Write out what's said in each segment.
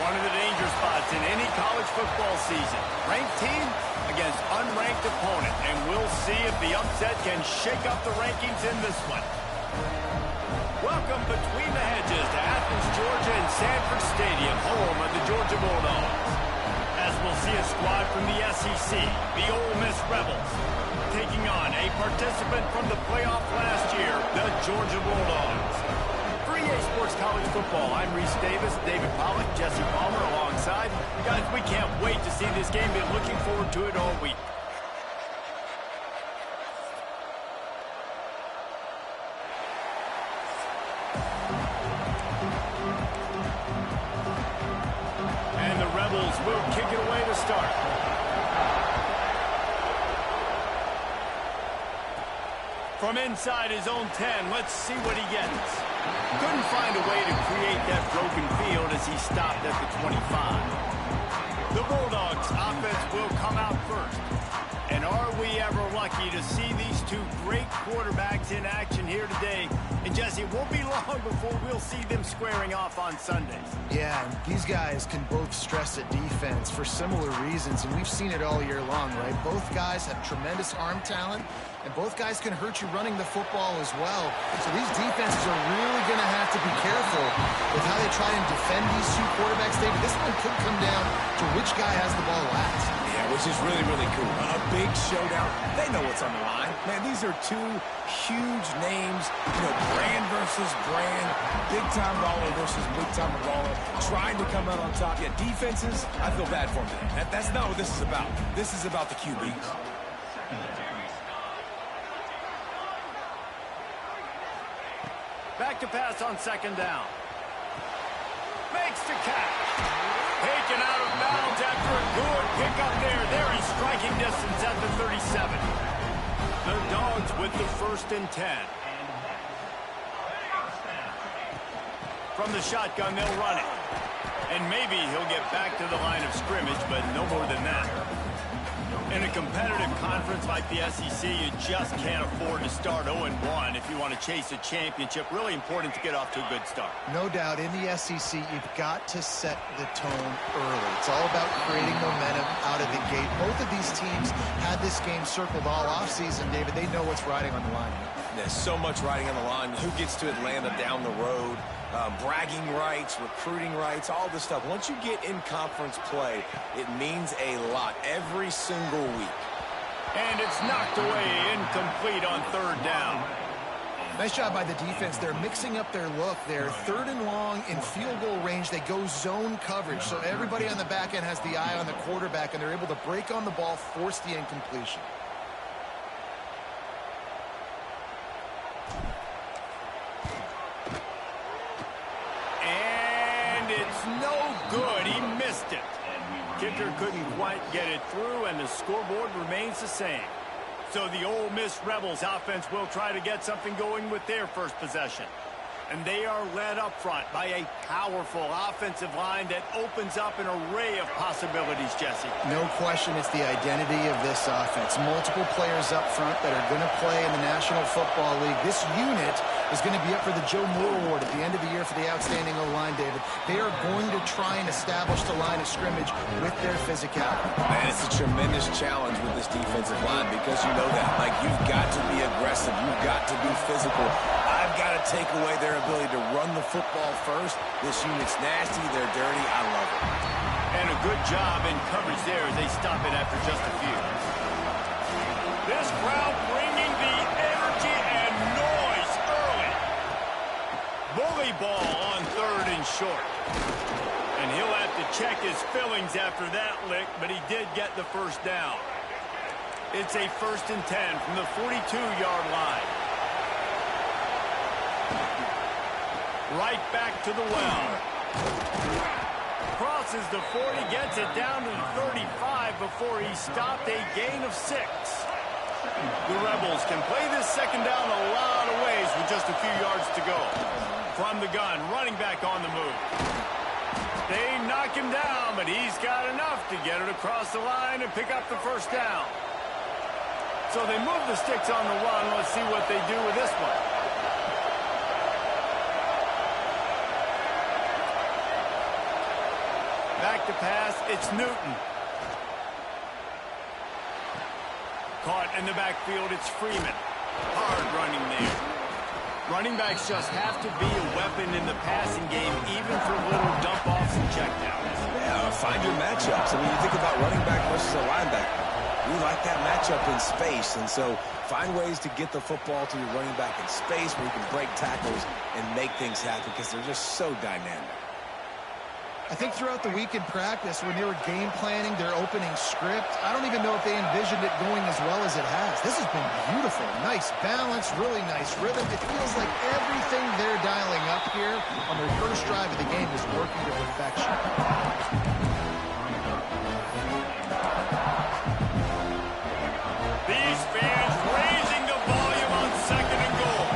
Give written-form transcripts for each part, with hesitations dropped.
One of the danger spots in any college football season. Ranked team against unranked opponent. And we'll see if the upset can shake up the rankings in this one. Welcome between the hedges to Athens, Georgia and Sanford Stadium, home of the Georgia Bulldogs. As we'll see a squad from the SEC, the Ole Miss Rebels, taking on a participant from the playoff last year, the Georgia Bulldogs. For EA Sports College Football, I'm Reese Davis, David Pollack, Jesse Palmer alongside. Guys, we can't wait to see this game. Been looking forward to it all week. And the Rebels will kick it away to start. From inside his own 10, let's see what he gets. Couldn't find a way to create that broken field as he stopped at the 25. The Bulldogs offense will come out first. And are we ever lucky to see these two great quarterbacks in action here today? And Jesse, it won't be long before we'll see them squaring off on Sundays. Yeah, these guys can both stress a defense for similar reasons, and we've seen it all year long, right? Both guys have tremendous arm talent, and both guys can hurt you running the football as well. So these defenses are really going to have to be careful with how they try and defend these two quarterbacks. David, this one could come down to which guy has the ball last. Yeah, which is really, really cool. A big showdown. They know what's on the line. Man, these are two huge names, brand versus brand, big-time baller versus big-time baller, trying to come out on top. Yeah, defenses, I feel bad for them. That's not what this is about. This is about the QBs. Back to pass on second down. Makes the catch. Taken out of bounds after a good pickup there. There he's striking distance at the 37. The Dogs with the 1st and 10. From the shotgun, they'll run it. And maybe he'll get back to the line of scrimmage, but no more than that. In a competitive conference like the SEC, you just can't afford to start 0-1 if you want to chase a championship. Really important to get off to a good start. No doubt, in the SEC, you've got to set the tone early. It's all about creating momentum out of the gate. Both of these teams had this game circled all offseason, David. They know what's riding on the line. There's so much riding on the line. Who gets to Atlanta down the road? Bragging rights, recruiting rights, all this stuff. Once you get in conference play, it means a lot every single week. And it's knocked away, incomplete on 3rd down. Nice job by the defense. They're mixing up their look. They're 3rd and long in field goal range. They go zone coverage. So everybody on the back end has the eye on the quarterback, and they're able to break on the ball, force the incompletion. No good. He missed it. Kicker couldn't quite get it through, and the scoreboard remains the same. So the Ole Miss Rebels offense will try to get something going with their first possession. And they are led up front by a powerful offensive line that opens up an array of possibilities, Jesse. No question it's the identity of this offense. Multiple players up front that are going to play in the National Football League. This unit is going to be up for the Joe Moore Award at the end of the year for the outstanding O-line, David. They are going to try and establish the line of scrimmage with their physicality. Man, it's a tremendous challenge with this defensive line because you know that. Like, you've got to be aggressive. You've got to be physical. I've got to take away their ability to run the football first. This unit's nasty. They're dirty. I love it. And a good job in coverage there as they stop it after just a few. This crowd bringing the energy and noise early. Bully ball on 3rd and short. And he'll have to check his fillings after that lick, but he did get the 1st down. It's a 1st and 10 from the 42-yard line. Right back to the well. Crosses the 40, gets it down to the 35 before he stopped, a gain of 6. The Rebels can play this second down a lot of ways with just a few yards to go. From the gun, running back on the move. They knock him down, but he's got enough to get it across the line and pick up the 1st down. So they move the sticks on the run. Let's see what they do with this one. It's Newton. Caught in the backfield, it's Freeman. Hard running there. Running backs just have to be a weapon in the passing game, even for little dump-offs and checkdowns. Yeah, find your matchups. I mean, you think about running back versus a linebacker. We like that matchup in space, and so find ways to get the football to your running back in space where you can break tackles and make things happen because they're just so dynamic. I think throughout the week in practice, when they were game planning their opening script, I don't even know if they envisioned it going as well as it has. This has been beautiful. Nice balance, really nice rhythm. It feels like everything they're dialing up here on their first drive of the game is working to perfection. These fans raising the volume on 2nd and goal.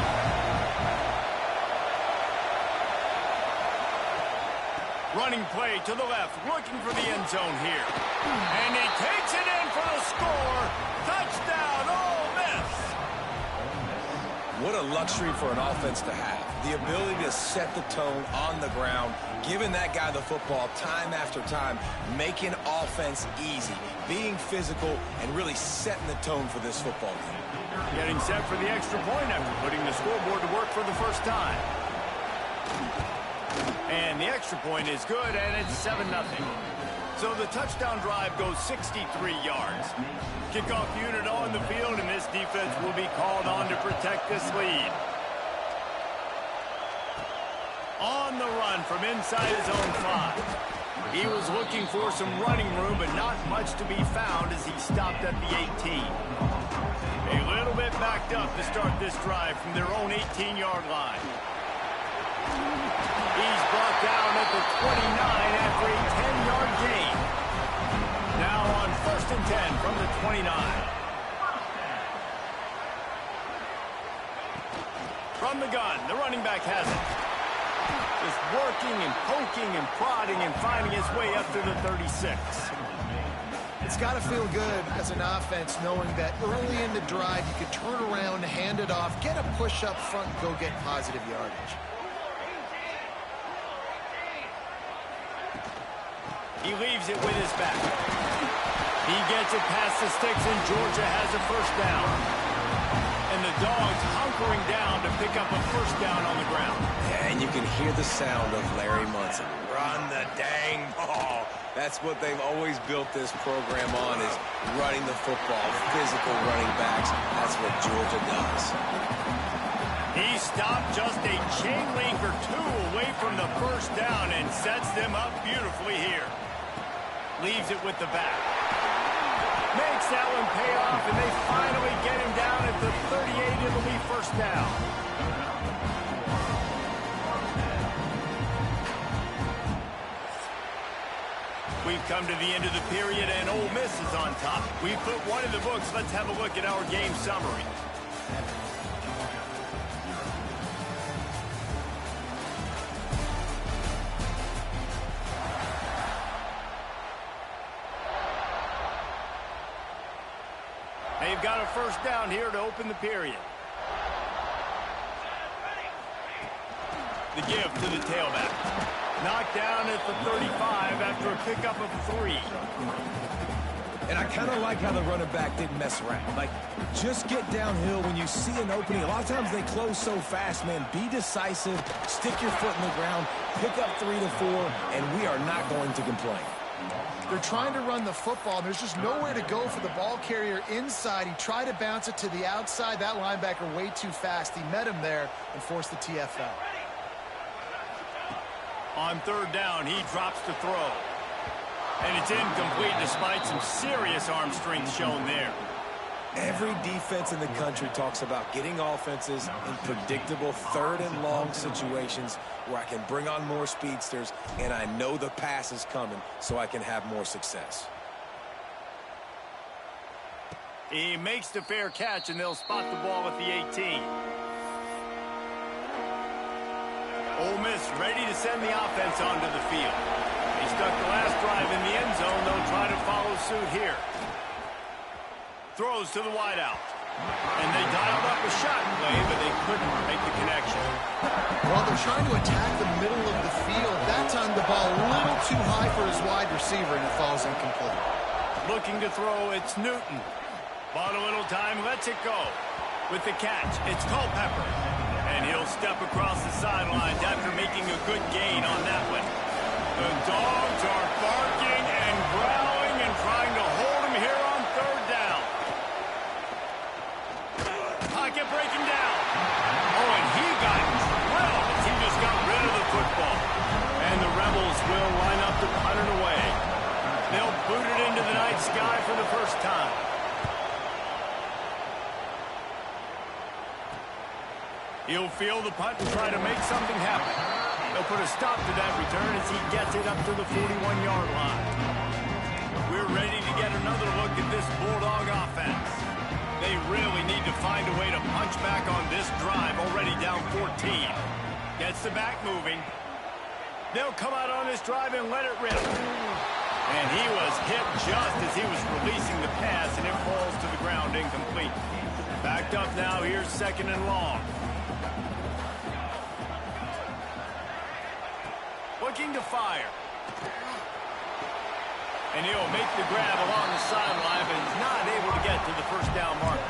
Running play to the left, looking for the end zone here. And he takes it in for the score. Touchdown, Ole Miss. What a luxury for an offense to have. The ability to set the tone on the ground, giving that guy the football time after time, making offense easy, being physical, and really setting the tone for this football game. Getting set for the extra point after putting the scoreboard to work for the first time. And the extra point is good, and it's 7-0. So the touchdown drive goes 63 yards. Kickoff unit on the field, and this defense will be called on to protect this lead. On the run from inside his own 5. He was looking for some running room, but not much to be found as he stopped at the 18. A little bit backed up to start this drive from their own 18-yard line. He's brought down at the 29 after a 10-yard gain. Now on 1st and 10 from the 29. From the gun, the running back has it. Just working and poking and prodding and finding his way up to the 36. It's got to feel good as an offense knowing that early in the drive you can turn around, hand it off, get a push up front, and go get positive yardage. He leaves it with his back. He gets it past the sticks, and Georgia has a first down. And the Dogs hunkering down to pick up a first down on the ground. Yeah, and you can hear the sound of Larry Munson. Run the dang ball. That's what they've always built this program on, is running the football, physical running backs. That's what Georgia does. He stopped just a chain link or two away from the first down and sets them up beautifully here. Leaves it with the back. Makes that one pay off, and they finally get him down at the 38. It'll be first down. We've come to the end of the period, and Ole Miss is on top. We've put one in the books. Let's have a look at our game summary. They've got a first down here to open the period. The give to the tailback. Knocked down at the 35 after a pickup of 3. And I kind of like how the running back didn't mess around. Like, just get downhill when you see an opening. A lot of times they close so fast, man. Be decisive, stick your foot in the ground, pick up 3 to 4, and we are not going to complain. They're trying to run the football. There's just nowhere to go for the ball carrier inside. He tried to bounce it to the outside. That linebacker way too fast. He met him there and forced the TFL. On third down, he drops to throw. And it's incomplete despite some serious arm strength shown there. Every defense in the country talks about getting offenses in predictable third and long situations where I can bring on more speedsters and I know the pass is coming so I can have more success. He makes the fair catch, and they'll spot the ball at the 18. Ole Miss ready to send the offense onto the field. They stuck the last drive in the end zone. They'll try to follow suit here. Throws to the wideout. And they dialed up a shot play, but they couldn't make the connection. While they're trying to attack the middle of the field, that time the ball a little too high for his wide receiver, and it falls incomplete. Looking to throw, it's Newton. Bought a little time, lets it go. With the catch, it's Culpepper. And he'll step across the sidelines after making a good gain on that one. The dogs are barking and growling and trying to hold him here on third down. Pocket breaking down. Oh, and he got drilled as he just got rid of the football. And the Rebels will line up to punt it away. They'll boot it into the night sky for the first time. He'll field the punt and try to make something happen. They'll put a stop to that return as he gets it up to the 41-yard line. We're ready to get another look at this Bulldog offense. They really need to find a way to punch back on this drive, already down 14. Gets the back moving. They'll come out on this drive and let it rip. And he was hit just as he was releasing the pass, and it falls to the ground incomplete. Backed up now, here's second and long. Looking to fire. And he'll make the grab along the sideline, but he's not able to get to the first down marker.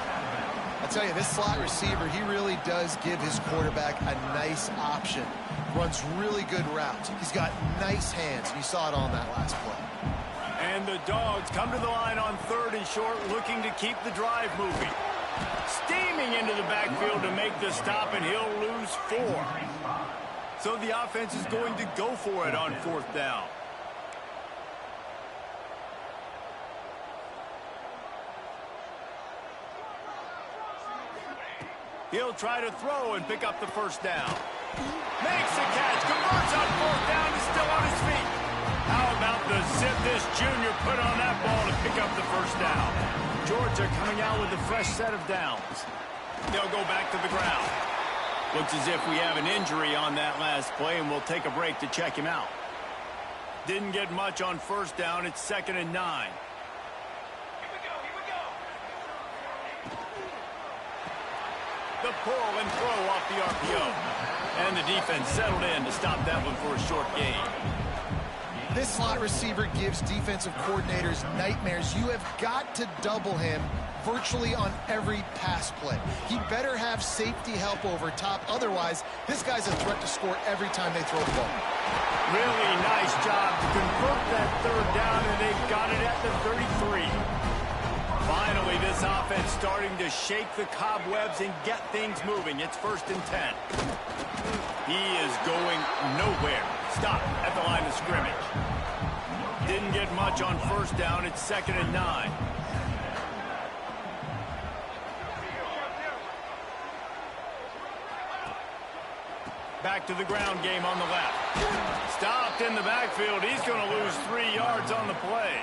I'll tell you, this slot receiver, he really does give his quarterback a nice option. Runs really good routes. He's got nice hands. You saw it on that last play. And the Dogs come to the line on third and short, looking to keep the drive moving. Steaming into the backfield to make the stop, and he'll lose 4. So the offense is going to go for it on fourth down. He'll try to throw and pick up the first down. Makes the catch, converts on fourth down, is still on his feet. How about the zip this junior put on that ball to pick up the first down? Georgia coming out with a fresh set of downs. They'll go back to the ground. Looks as if we have an injury on that last play, and we'll take a break to check him out. Didn't get much on first down. It's 2nd and 9. The pull and throw off the RPO. And the defense settled in to stop that one for a short gain. This slot receiver gives defensive coordinators nightmares. You have got to double him virtually on every pass play. He better have safety help over top. Otherwise, this guy's a threat to score every time they throw the ball. Really nice job to convert that third down, and they've got it at the 33. Finally, this offense starting to shake the cobwebs and get things moving. It's 1st and 10. He is going nowhere. Stop at the line of scrimmage. Didn't get much on first down. It's 2nd and 9. Back to the ground game on the left. Stopped in the backfield. He's going to lose 3 yards on the play.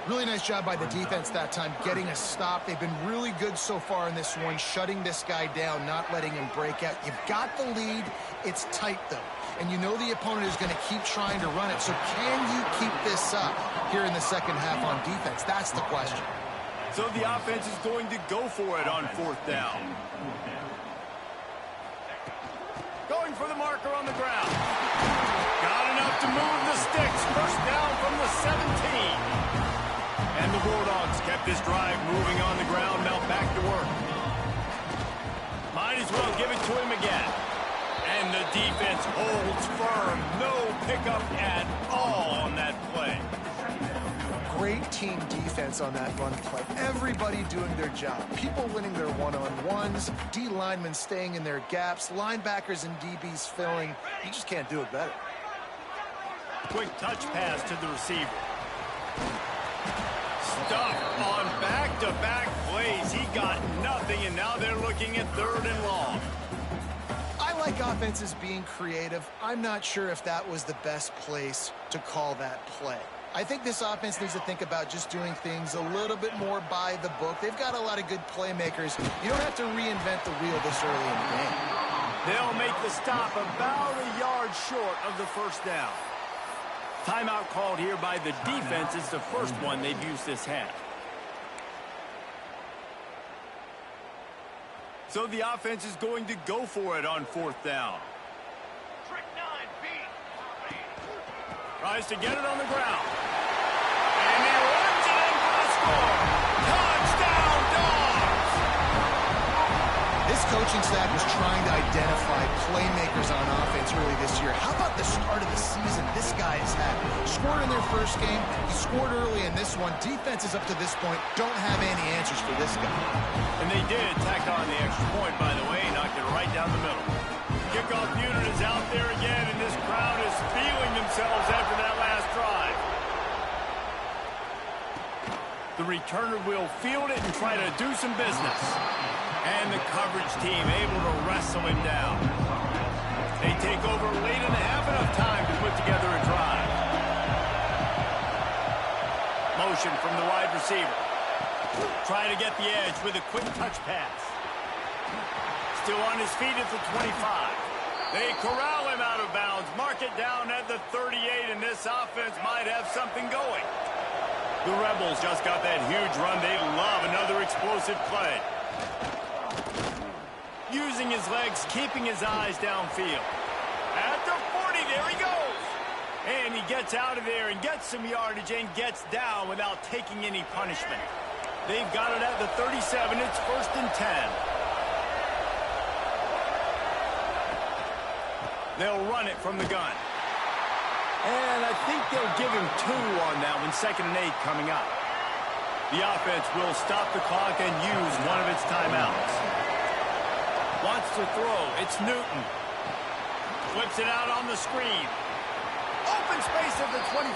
Really nice job by the defense that time, getting a stop. They've been really good so far in this one, shutting this guy down, not letting him break out. You've got the lead. It's tight, though. And you know the opponent is going to keep trying to run it. So can you keep this up here in the second half on defense? That's the question. So the offense is going to go for it on fourth down. Going for the marker on the ground. Got enough to move the sticks. First down from the 17. And the Bulldogs kept this drive moving on the ground. Now back to work. Might as well give it to him again. And the defense holds firm. No pickup at all on that play. Great team defense on that run play. Everybody doing their job. People winning their one-on-ones. D linemen staying in their gaps. Linebackers and DBs filling. You just can't do it better. Quick touch pass to the receiver. Stuff on back-to-back plays. He got nothing, and now they're looking at 3rd and long. I like offenses being creative. I'm not sure if that was the best place to call that play. I think this offense needs to think about just doing things a little bit more by the book. They've got a lot of good playmakers. You don't have to reinvent the wheel this early in the game. They'll make the stop about a yard short of the first down. Timeout called here by the defense. It's the first one they've used this half. So the offense is going to go for it on 4th down. Tries to get it on the ground. And he runs it in for the score. Touchdown, Dogs! This coaching staff was trying to identify playmakers on offense early this year. How about the start of the season this guy has had? Scored in their first game. He scored early in this one. Defenses up to this point don't have any answers for this guy. And they did tack on the extra point, by the way. Knocked it right down the middle. Kickoff unit is out there again, and this crowd is feeling themselves after that last drive. The returner will field it and try to do some business. And the coverage team able to wrestle him down. They take over late and have enough time to put together a drive. Motion from the wide receiver. Trying to get the edge with a quick touch pass. Still on his feet at the 25. They corral him out of bounds. Mark it down at the 38, and this offense might have something going. The Rebels just got that huge run. They love another explosive play. Using his legs, keeping his eyes downfield. At the 40, there he goes. And he gets out of there and gets some yardage and gets down without taking any punishment. They've got it at the 37. It's 1st and 10. They'll run it from the gun. And I think they'll give him 2 on that one. 2nd and 8 coming up. The offense will stop the clock and use one of its timeouts. Wants to throw. It's Newton. Flips it out on the screen. Open space at the 25.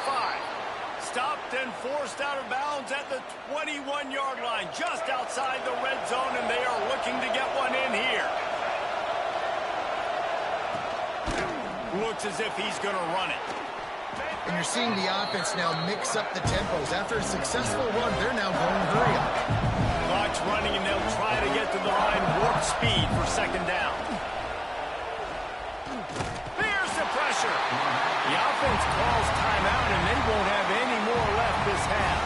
Stopped and forced out of bounds at the 21-yard line. Just outside the red zone, and they are looking to get one in here. Looks as if he's going to run it. And you're seeing the offense now mix up the tempos. After a successful run, they're now going hurry up. Clock's running, and they'll try to get to the line warp speed for 2nd down. There's the pressure. The offense calls timeout, and they won't have any more left this half.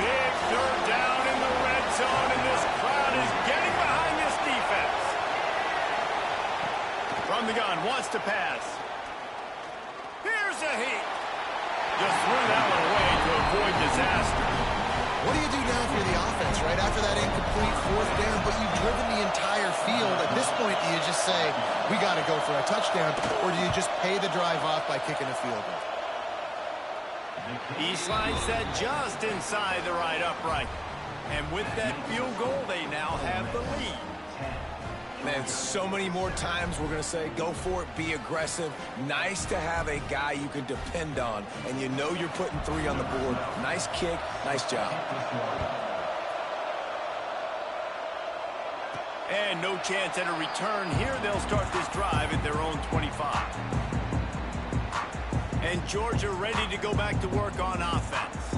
Big 3rd down in the red zone, and this crowd is getting behind this defense. From the gun, wants to pass. Here's a heat. Just threw that one away to avoid disaster. What do you do now if you're the offense, right? After that incomplete 4th down, but you've driven the entire field. At this point, do you just say, we got to go for a touchdown, or do you just pay the drive off by kicking a field goal? He slides that just inside the right upright. And with that field goal, they now have the lead. Man, so many more times we're going to say, go for it, be aggressive. Nice to have a guy you can depend on, and you know you're putting 3 on the board. Nice kick, nice job. And no chance at a return here. They'll start this drive at their own 25. And Georgia ready to go back to work on offense.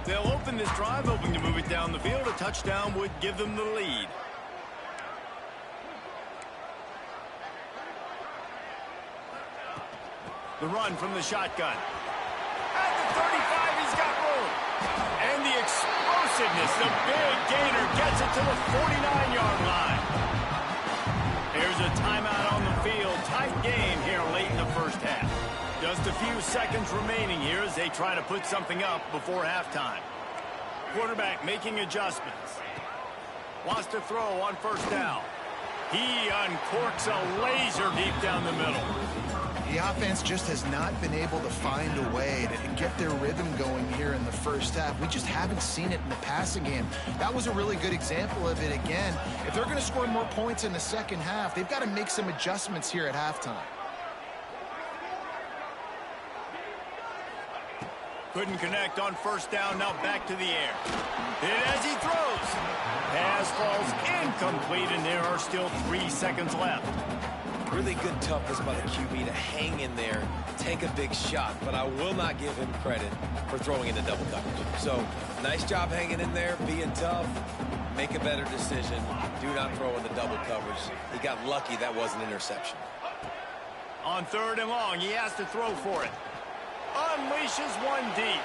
They'll open this drive, hoping to move it down the field. A touchdown would give them the lead. The run from the shotgun. At the 35, he's got room. And the explosiveness, the big gainer gets it to the 49-yard line. There's a timeout on the field. Tight game here late in the first half. Just a few seconds remaining here as they try to put something up before halftime. Quarterback making adjustments. Wants to throw on 1st down. He uncorks a laser deep down the middle. The offense just has not been able to find a way to get their rhythm going here in the first half. We just haven't seen it in the passing game. That was a really good example of it again. If they're going to score more points in the second half, they've got to make some adjustments here at halftime. Couldn't connect on 1st down, now back to the air. Hit as he throws. Pass falls incomplete, and there are still 3 seconds left. Really good toughness by the QB to hang in there, take a big shot, but I will not give him credit for throwing into double coverage. So, nice job hanging in there, being tough, make a better decision, do not throw into double coverage. He got lucky that was an interception. On 3rd and long, he has to throw for it. Unleashes one deep.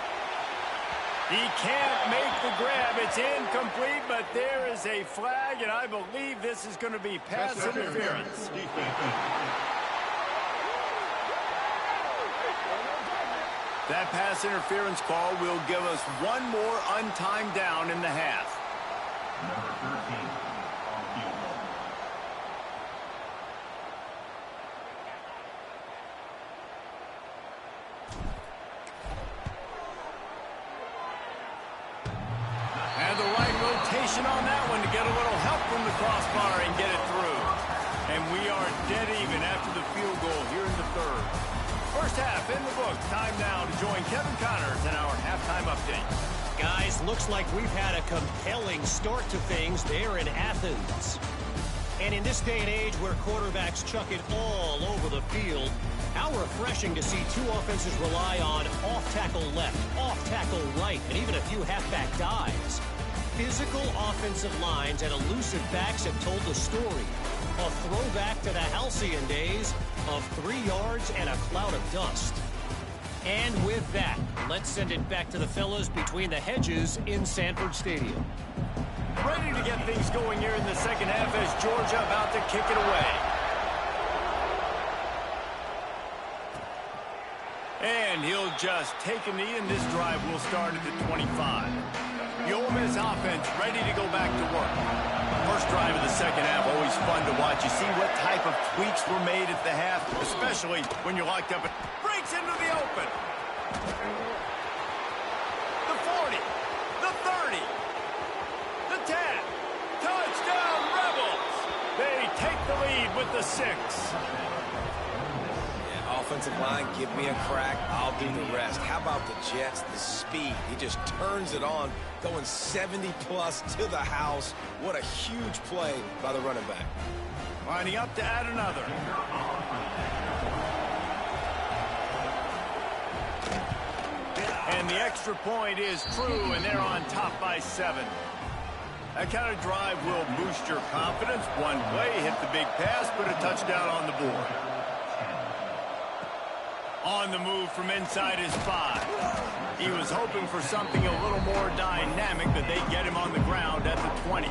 He can't make the grab. It's incomplete, but there is a flag, and I believe this is going to be pass interference. That pass interference call will give us one more untimed down in the half. Number 13 on field goal. And the right rotation on that one to get a little help from the crossbar and get it through. And we are dead even after the field goal here in the third. First half in the books. Time now to join Kevin Connors in our halftime update. Guys, looks like we've had a compelling start to things there in Athens. And in this day and age where quarterbacks chuck it all over the field, how refreshing to see two offenses rely on off-tackle left, off-tackle right, and even a few halfback dives. Physical offensive lines and elusive backs have told the story. A throwback to the halcyon days of 3 yards and a cloud of dust. And with that, let's send it back to the fellas between the hedges in Sanford Stadium. Ready to get things going here in the second half as Georgia about to kick it away. And he'll just take a knee, and this drive will start at the 25. The Ole Miss offense ready to go back to work. First drive of the second half, always fun to watch. You see what type of tweaks were made at the half, especially when you're locked up. It breaks into the open. The 40, the 30, the 10. Touchdown, Rebels! They take the lead with the 6. Offensive line, give me a crack, I'll do the rest. How about the Jets, the speed? He just turns it on, going 70-plus to the house. What a huge play by the running back. Lining up to add another. And the extra point is true, and they're on top by 7. That kind of drive will boost your confidence. One play, hit the big pass, put a touchdown on the board. On the move from inside his 5. He was hoping for something a little more dynamic, but they get him on the ground at the 20.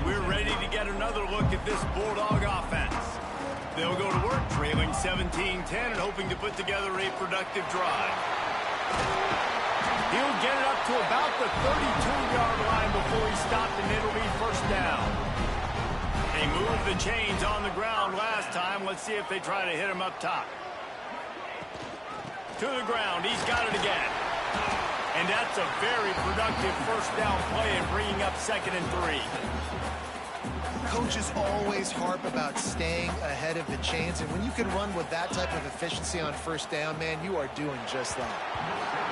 We're ready to get another look at this Bulldog offense. They'll go to work trailing 17-10 and hoping to put together a productive drive. He'll get it up to about the 32-yard line before he stopped, and it'll be first down. They moved the chains on the ground last time. Let's see if they try to hit him up top. To the ground, he's got it again. And that's a very productive first down play and bringing up 2nd and 3. Coaches always harp about staying ahead of the chains, and when you can run with that type of efficiency on first down, man, you are doing just that.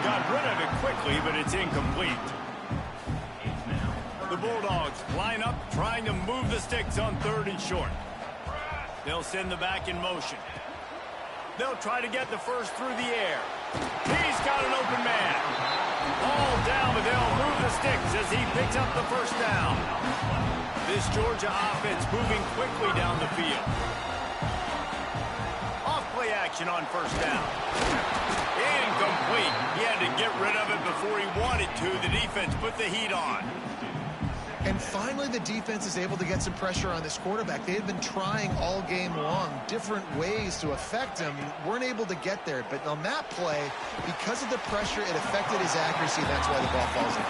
Got rid of it quickly, but it's incomplete. The Bulldogs line up, trying to move the sticks on 3rd and short. They'll send the back in motion. They'll try to get the first through the air. He's got an open man. Ball down, but they'll move the sticks as he picks up the first down. This Georgia offense moving quickly down the field. Off-play action on first down. Incomplete. He had to get rid of it before he wanted to. The defense put the heat on. And finally, the defense is able to get some pressure on this quarterback. They had been trying all game long different ways to affect him. Weren't able to get there. But on that play, because of the pressure, it affected his accuracy. That's why the ball falls in.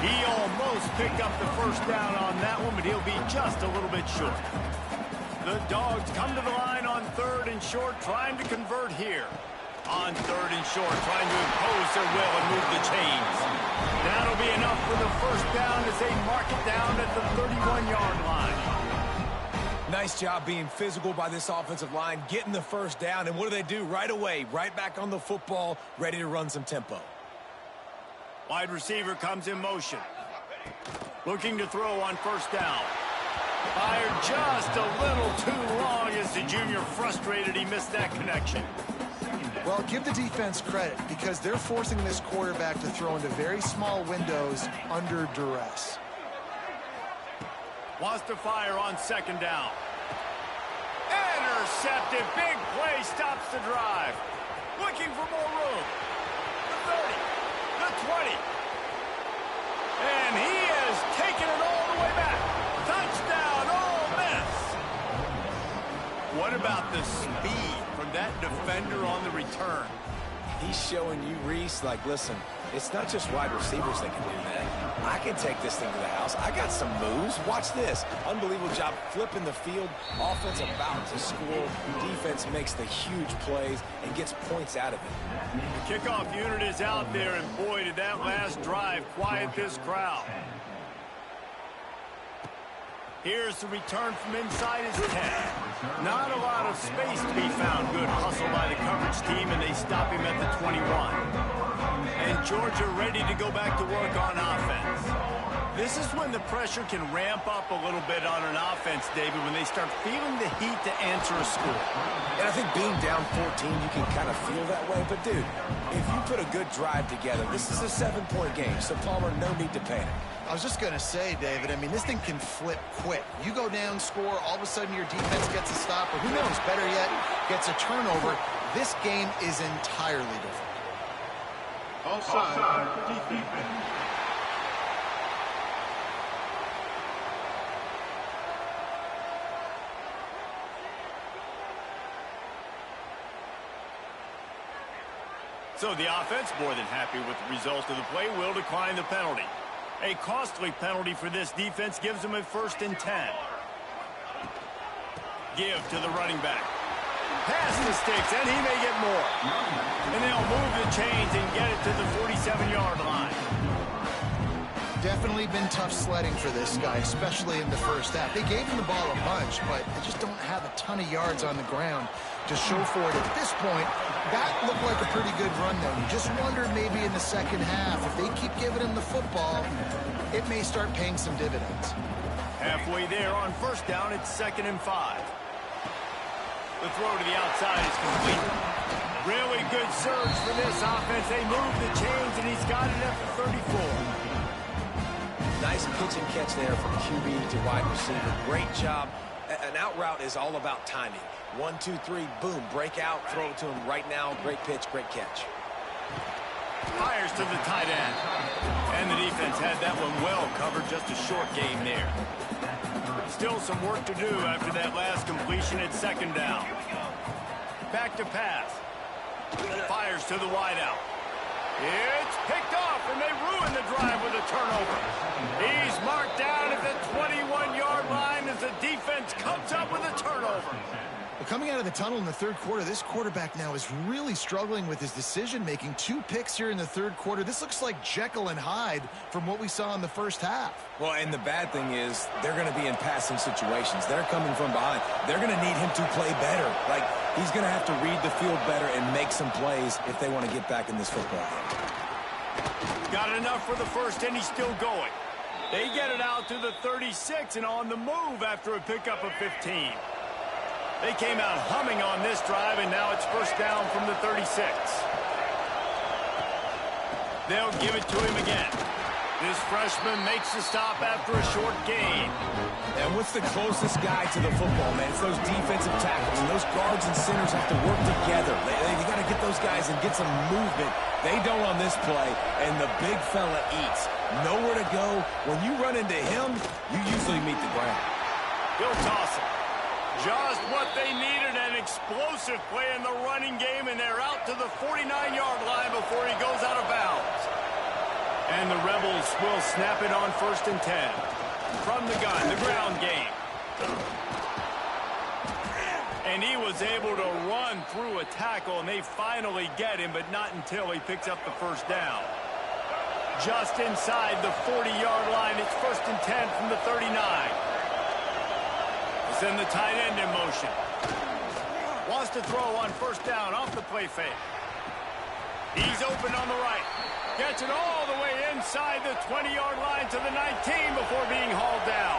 He almost picked up the first down on that one, but he'll be just a little bit short. The Dogs come to the line on 3rd and short, trying to convert here. On 3rd and short, trying to impose their will and move the chains. That'll be enough for the first down as they mark it down at the 31-yard line. Nice job being physical by this offensive line, getting the first down. And what do they do right away? Right back on the football, ready to run some tempo. Wide receiver comes in motion. Looking to throw on first down. Fired just a little too long as the junior frustrated he missed that connection. Well, give the defense credit because they're forcing this quarterback to throw into very small windows under duress. Wants to fire on 2nd down. Intercepted. Big play stops the drive. Looking for more room. The 30. The 20. And he has taken it all the way back. Touchdown, Ole Miss. What about the speed from that defender on the return? He's showing you, Reese, like, listen, it's not just wide receivers that can do that. I can take this thing to the house. I got some moves. Watch this. Unbelievable job flipping the field. Offense about to score. Defense makes the huge plays and gets points out of it. The kickoff unit is out there, and boy, did that last drive quiet this crowd. Here's the return from inside his 10. Not a lot of space to be found. Good hustle by the coverage team, and they stop him at the 21. And Georgia ready to go back to work on offense. This is when the pressure can ramp up a little bit on an offense, David, when they start feeling the heat to answer a score. And I think being down 14, you can kind of feel that way. But, dude, if you put a good drive together, this is a 7-point game. So, Palmer, no need to panic. I was just going to say, David, I mean, this thing can flip quick. You go down, score, all of a sudden your defense gets a stop, or who knows, better yet, gets a turnover. This game is entirely different. Offside, defense. So the offense, more than happy with the result of the play, will decline the penalty. A costly penalty for this defense gives them a 1st and 10. Give to the running back. Pass the sticks, and he may get more. And they'll move the chains and get it to the 47-yard line. Definitely been tough sledding for this guy, especially in the first half. They gave him the ball a bunch, but they just don't have a ton of yards on the ground to show for it. At this point, that looked like a pretty good run, though. You just wondered maybe in the second half, if they keep giving him the football, it may start paying some dividends. Halfway there on 1st down, it's 2nd and 5. The throw to the outside is complete. Really good surge for this offense. They move the chains, and he's got it at the 34. Nice pitch and catch there from QB to wide receiver. Great job. An out route is all about timing. 1, 2, 3, boom, break out, throw it to him right now. Great pitch, great catch. Fires to the tight end. And the defense had that one well covered. Just a short game there. Still some work to do after that last completion at 2nd down. Back to pass. Fires to the wideout. It's picked off, and they ruin the drive with a turnover. He's marked down at the 21-yard line as the defense comes up with a turnover. Well, coming out of the tunnel in the 3rd quarter, this quarterback now is really struggling with his decision-making. 2 picks here in the 3rd quarter. This looks like Jekyll and Hyde from what we saw in the first half. Well, and the bad thing is they're going to be in passing situations. They're coming from behind. They're going to need him to play better. Like, he's going to have to read the field better and make some plays if they want to get back in this football game. Got enough for the 1st, and he's still going. They get it out to the 36 and on the move after a pickup of 15. They came out humming on this drive, and now it's 1st down from the 36. They'll give it to him again. This freshman makes the stop after a short gain. And what's the closest guy to the football, man? It's those defensive tackles, and those guards and centers have to work together. They got to get those guys and get some movement. They don't on this play, and the big fella eats. Nowhere to go. When you run into him, you usually meet the ground. He'll toss it. Just what they needed, an explosive play in the running game, and they're out to the 49-yard line before he goes out of bounds. And the Rebels will snap it on 1st and 10. From the gun, the ground game. And he was able to run through a tackle, and they finally get him, but not until he picks up the 1st down. Just inside the 40-yard line, it's 1st and 10 from the 39. Send the tight end in motion. Wants to throw on 1st down off the play fake. He's open on the right. Gets it all the way inside the 20-yard line to the 19 before being hauled down.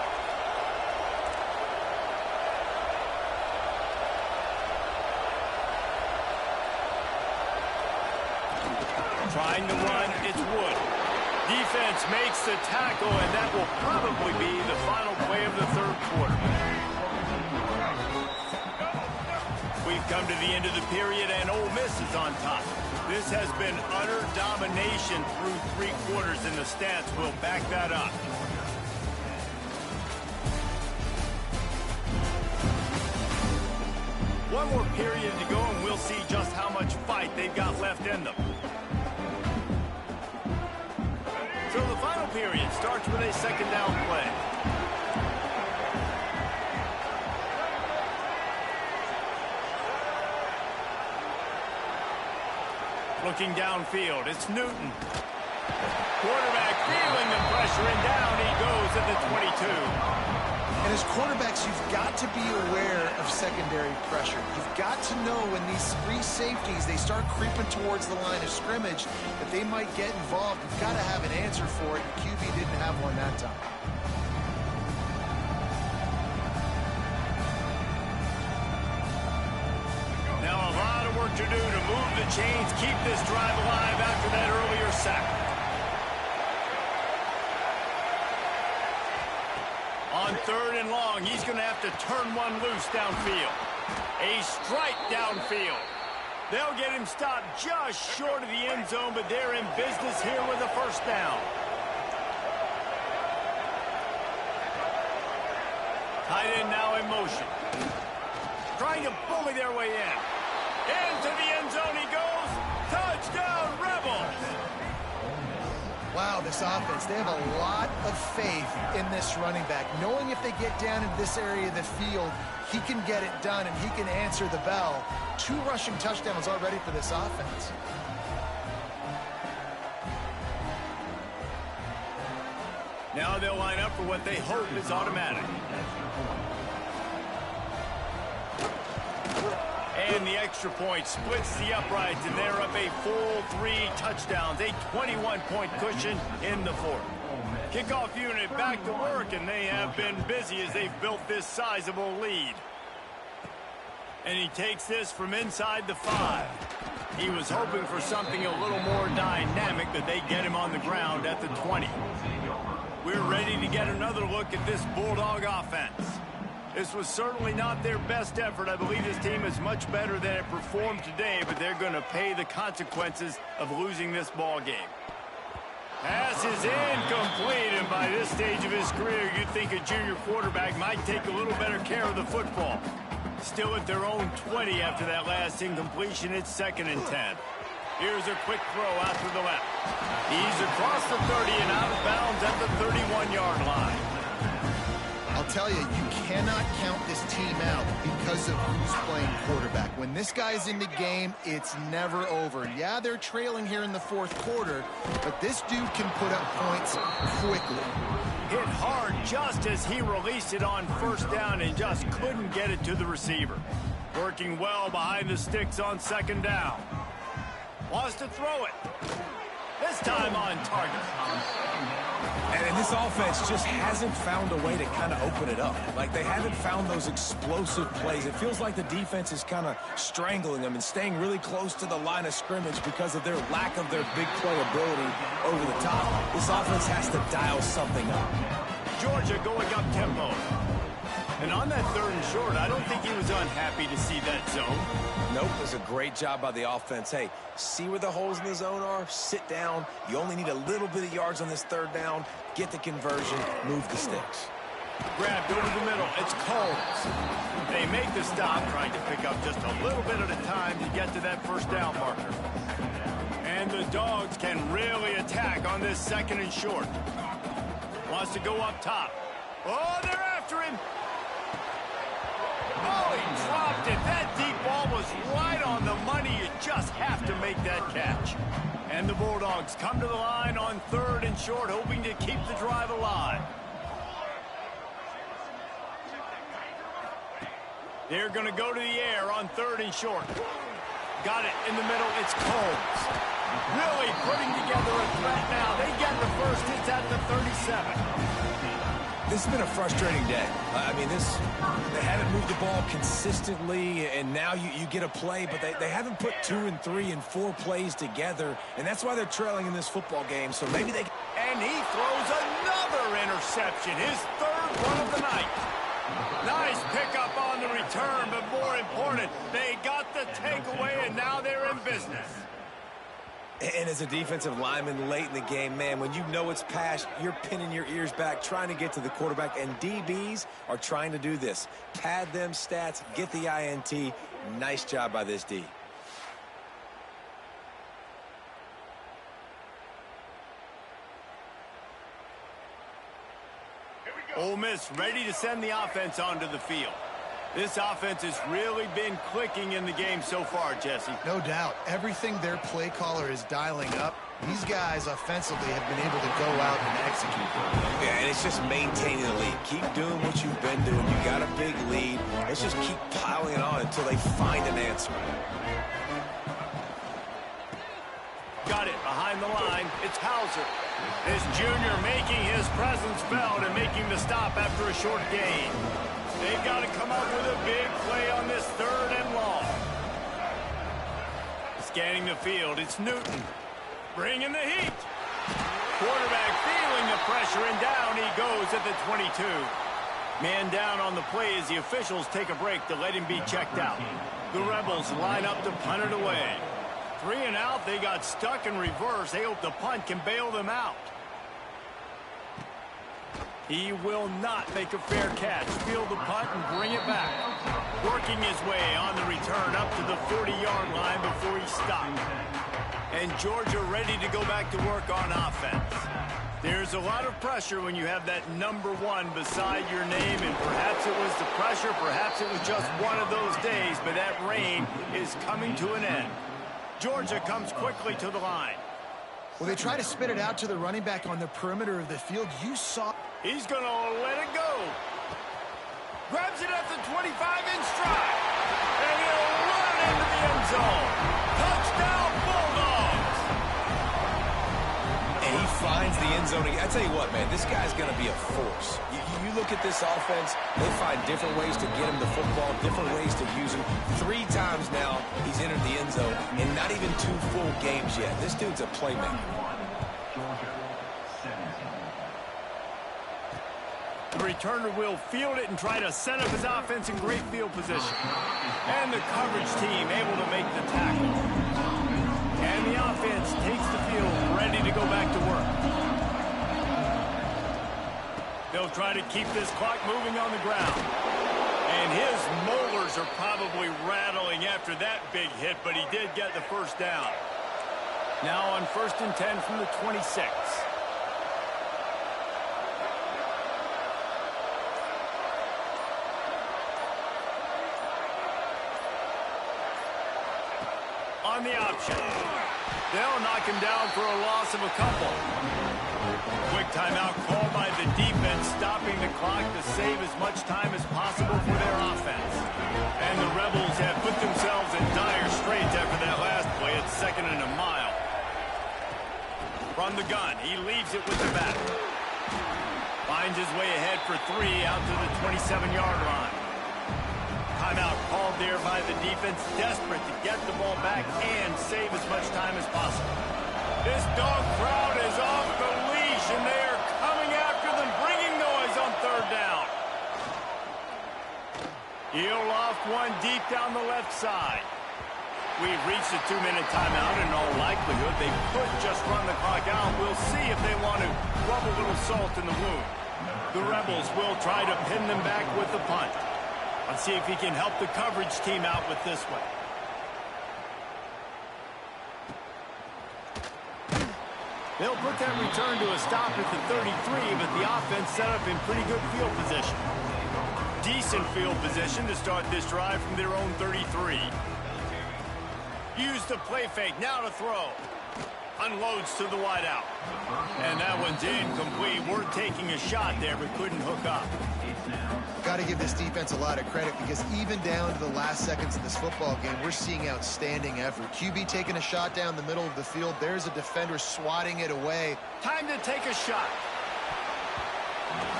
Trying to run, it's Wood. Defense makes the tackle, and that will probably be the final play of the 3rd quarter. We've come to the end of the period, and Ole Miss is on top. This has been utter domination through 3 quarters, and the stats will back that up. One more period to go, and we'll see just how much fight they've got left in them. So the final period starts with a second down play. Looking downfield, it's Newton. Quarterback feeling the pressure, and down he goes at the 22. And as quarterbacks, you've got to be aware of secondary pressure. You've got to know when these free safeties, they start creeping towards the line of scrimmage, that they might get involved. You've got to have an answer for it. The QB didn't have one that time. Now a lot of work to do to move the chains, keep this drive alive after that earlier sack. On 3rd and long, he's going to have to turn one loose downfield. A strike downfield. They'll get him stopped just short of the end zone, but they're in business here with a first down. Tight end now in motion. Trying to bully their way in. Into the end zone he goes. Touchdown, Rebels! Wow, this offense, they have a lot of faith in this running back. Knowing if they get down in this area of the field, he can get it done and he can answer the bell. 2 rushing touchdowns already for this offense. Now they'll line up for what they hope is automatic. And the extra point splits the uprights, and they're up a full 3 touchdowns, a 21-point cushion in the 4th. Kickoff unit back to work, and they have been busy as they've built this sizable lead. And he takes this from inside the 5. He was hoping for something a little more dynamic, but they get him on the ground at the 20. We're ready to get another look at this Bulldog offense. This was certainly not their best effort. I believe this team is much better than it performed today, but they're going to pay the consequences of losing this ball game. Pass is incomplete, and by this stage of his career, you'd think a junior quarterback might take a little better care of the football. Still at their own 20 after that last incompletion. It's 2nd and 10. Here's a quick throw out to the left. He's across the 30 and out of bounds at the 31-yard line. I'll tell you, you cannot count this team out because of who's playing quarterback. When this guy's in the game, it's never over. Yeah, they're trailing here in the 4th quarter, but this dude can put up points quickly. Hit hard just as he released it on 1st down and just couldn't get it to the receiver. Working well behind the sticks on 2nd down. Wants to throw it. This time on target. And this offense just hasn't found a way to kind of open it up. Like, they haven't found those explosive plays. It feels like the defense is kind of strangling them and staying really close to the line of scrimmage because of their lack of their big play ability over the top. This offense has to dial something up. Georgia going up tempo. And on that 3rd and short, I don't think he was unhappy to see that zone. Nope, it was a great job by the offense. Hey, see where the holes in the zone are? Sit down. You only need a little bit of yards on this 3rd down. Get the conversion. Move the sticks. Grabbed over the middle. It's Coles. They make the stop, trying to pick up just a little bit at a time to get to that 1st down marker. And the Dogs can really attack on this 2nd and short. Wants to go up top. Oh, they're after him. Oh, he dropped it. That deep ball was right on the money. You just have to make that catch. And the Bulldogs come to the line on 3rd and short, hoping to keep the drive alive. They're going to go to the air on 3rd and short. Got it in the middle. It's Coles. Really putting together a threat now. They get the first. It's at the 37. This has been a frustrating day. I mean, they haven't moved the ball consistently, and now you get a play, but they haven't put 2 and 3 and 4 plays together, and that's why they're trailing in this football game. So maybe they... And he throws another interception, his 3rd one of the night. Nice pickup on the return, but more important, they got the takeaway, and now they're in business. And as a defensive lineman late in the game, man, when you know it's pass, you're pinning your ears back, trying to get to the quarterback, and DBs are trying to do this. Pad them stats, get the INT. Nice job by this D. Ole Miss ready to send the offense onto the field. This offense has really been clicking in the game so far, Jesse. No doubt. Everything their play caller is dialing up, these guys offensively have been able to go out and execute. Yeah, and it's just maintaining the lead. Keep doing what you've been doing. You got a big lead. Let's just keep piling it on until they find an answer. Got it behind the line. It's Hauser. This junior making his presence felt and making the stop after a short gain. They've got to come up with a big play on this 3rd and long. Scanning the field, it's Newton. Bringing the heat. Quarterback feeling the pressure, and down he goes at the 22. Man down on the play as the officials take a break to let him be checked out. The Rebels line up to punt it away. 3 and out, they got stuck in reverse. They hope the punt can bail them out. He will not make a fair catch. Field the punt and bring it back. Working his way on the return up to the 40-yard line before he stopped. And Georgia ready to go back to work on offense. There's a lot of pressure when you have that number 1 beside your name, and perhaps it was the pressure, perhaps it was just one of those days, but that reign is coming to an end. Georgia comes quickly to the line. Well, they try to spit it out to the running back on the perimeter of the field. You saw... He's going to let it go. Grabs it at the 25 in stride. And he'll run into the end zone. Touchdown, Bulldogs. And he finds the end zone. I tell you what, man, this guy's going to be a force. You look at this offense, they find different ways to get him the football, different ways to use him. 3 times now he's entered the end zone, and not even 2 full games yet. This dude's a playmaker. The returner will field it and try to set up his offense in great field position. And the coverage team able to make the tackle. And the offense takes the field, ready to go back to work. They'll try to keep this clock moving on the ground. And his molars are probably rattling after that big hit, but he did get the first down. Now on 1st and 10 from the 26. On the option. They'll knock him down for a loss of a couple. Quick timeout called by the defense, stopping the clock to save as much time as possible for their offense. And the Rebels have put themselves in dire straits after that last play at 2nd and a mile. From the gun, he leaves it with the back. Finds his way ahead for 3 out to the 27-yard line. Timeout called there by the defense, desperate to get the ball back and save as much time as possible. This dog crowd is off the leash, and they are coming after them, bringing noise on 3rd down. He'll loft one deep down the left side. We've reached the 2-minute timeout, and in all likelihood, they could just run the clock out. We'll see if they want to rub a little salt in the wound. The Rebels will try to pin them back with the punt. Let's see if he can help the coverage team out with this one. They'll put that return to a stop at the 33, but the offense set up in pretty good field position. Decent field position to start this drive from their own 33. Use the play fake, now to throw. Unloads to the wideout. And that one's incomplete. We're taking a shot there, but couldn't hook up. Got to give this defense a lot of credit, because even down to the last seconds of this football game, we're seeing outstanding effort. QB taking a shot down the middle of the field. There's a defender swatting it away. Time to take a shot.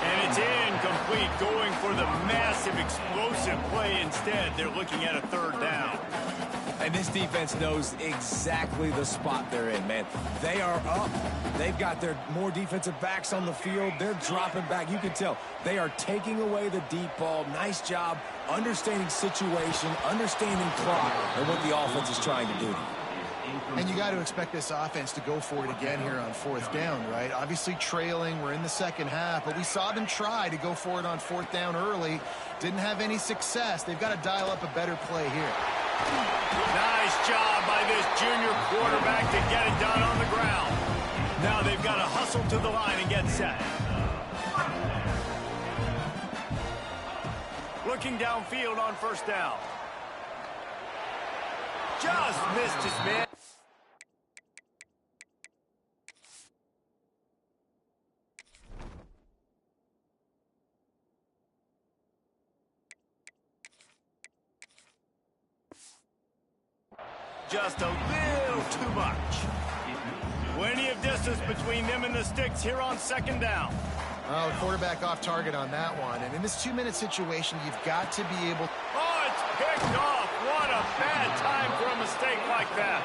And it's incomplete, going for the massive, explosive play instead. They're looking at a 3rd down. And this defense knows exactly the spot they're in, man. They are up. They've got their more defensive backs on the field. They're dropping back. You can tell they are taking away the deep ball. Nice job understanding situation, understanding clock, and what the offense is trying to do. And you got to expect this offense to go for it again here on fourth down, right? Obviously trailing, we're in the second half, but we saw them try to go for it on fourth down early. Didn't have any success. They've got to dial up a better play here. Nice job by this junior quarterback to get it done on the ground. Now they've got to hustle to the line and get set. Looking downfield on first down. Just missed his man. Just a little too much. Plenty of distance between them and the sticks here on second down. Well, the quarterback off target on that one. And in this 2-minute situation, you've got to be able... Oh, it's picked off. What a bad time for a mistake like that.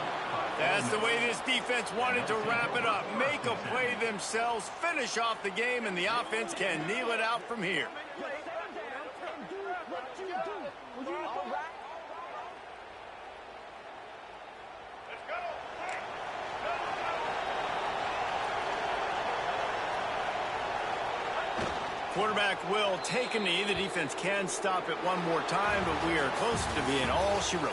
That's the way this defense wanted to wrap it up. Make a play themselves, finish off the game, and the offense can kneel it out from here. Quarterback will take a knee. The defense can stop it one more time, but we are close to being all she wrote.